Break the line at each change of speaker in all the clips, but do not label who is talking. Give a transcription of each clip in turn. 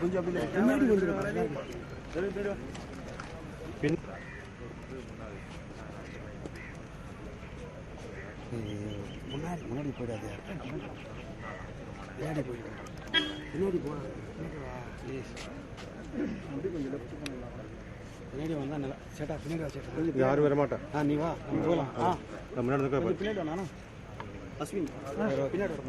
கொஞ்சம் பின்னாடி முன்னாடி போயிடாது, பின்னாடி போயிடும், பின்னாடி போனா பின்னாடி வந்தா நல்லா சேட்டா, பின்னாடி வா சேட்டா, யாரும் வர மாட்டேன். நீ வா, நம்ம போகலாம். முன்னாடி பின்னாடி வா, நானும் அஸ்வின் பின்னாடி வர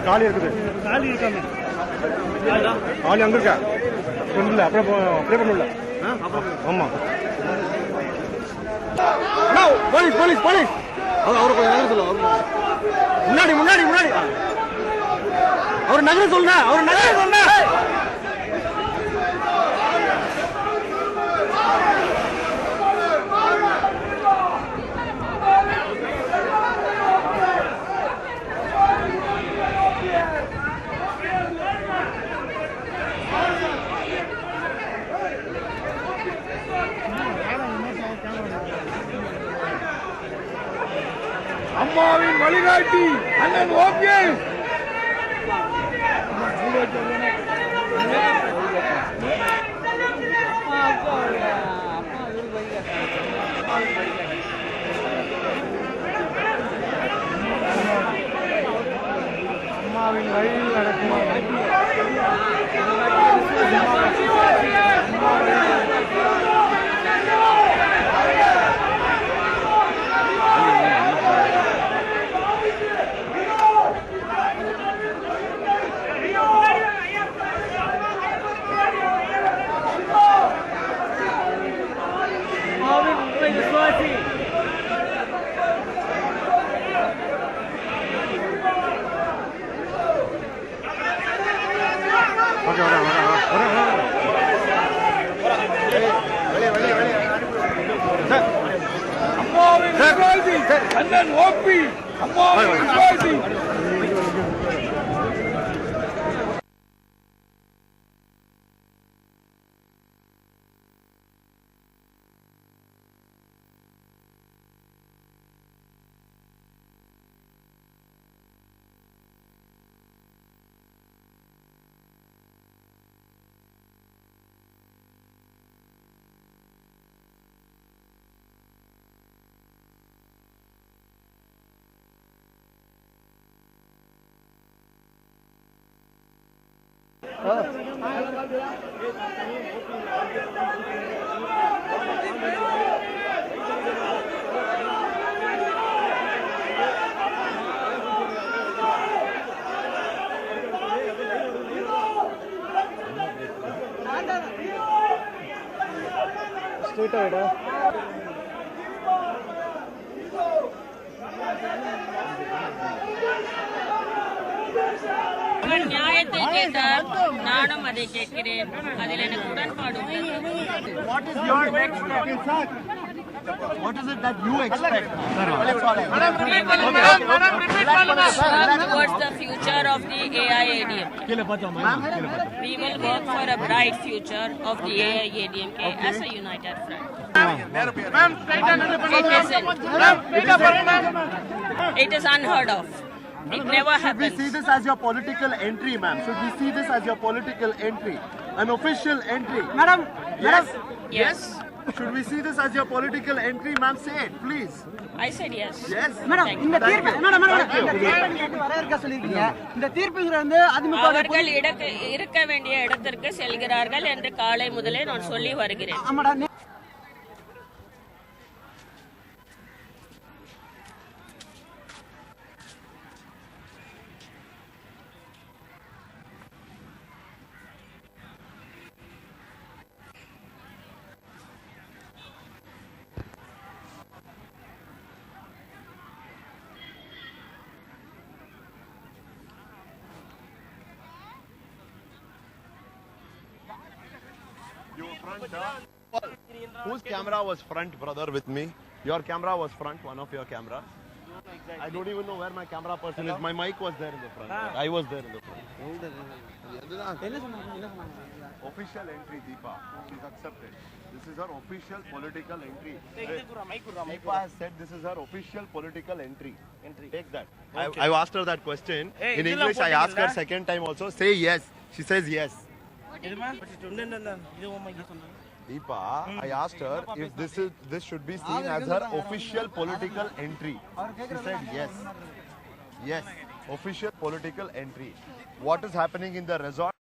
காலி இருக்குது, காலி இருக்காங்க, காலி அங்க இருக்கா இல்ல, அப்படியே பண்ணல. ஆமா போலீஸ் போலீஸ் போலீஸ் அவரு கொஞ்சம் சொல்லுங்க, முன்னாடி முன்னாடி முன்னாடி அவர் நகர சொல்லுங்க, அவர் நகர சொல்லுங்க. அம்மாவின் வழிகாட்டி அண்ணன் ஓகே. அம்மாவின் வழியில் நடக்கும்
அண்ணன் ஓபி அம்மாவை விசுவாசி.
ஸ்ட்ரைட்டா வைடா.
நியாயத்தை கேட்டால் நானும் அதை கேட்கிறேன். அதில் எனக்கு உடன்பாடு உள்ளது.
What is your expectation? What is it that you expect?
Towards the future of the AIADMK. We will work for a bright future of the AIADMK as a united front. It is unheard of. It never happens.
Should we see this as your political entry, ma'am? Should we see this as your political entry? An official entry?
Madam.
Yes?
Yes.
Should we see this as your political entry, ma'am? Say it, please.
I said yes.
Yes?
Madam
Thank
இந்த
you.
தீர்ப்பு madam இந்த தீர்ப்பை கேட்டு வரவேற்க சொல்லிருக்கீங்க. இந்த தீர்ப்புங்கிற வந்து அதிமுக
அவர்கள் இருக்க வேண்டிய இடத்திற்கு செல்கிறார்கள் என்று காலை முதலே நான் சொல்லி வருகிறேன்.
ஆமாடா.
Whose camera was front, brother, with me? Your camera was front, one of your cameras. I don't even know where my camera person is. My mic was there in the front. I was there in the front. Official entry, Deepa. She's accepted. This is her official political entry. Deepa has said this is her official political entry. Take that. I've asked her that question. In English, I asked her second time also. Say yes. She says yes. Deepa, I asked her if this should be seen as her official political entry. She said yes. Yes. Official political entry. What is happening in the resort?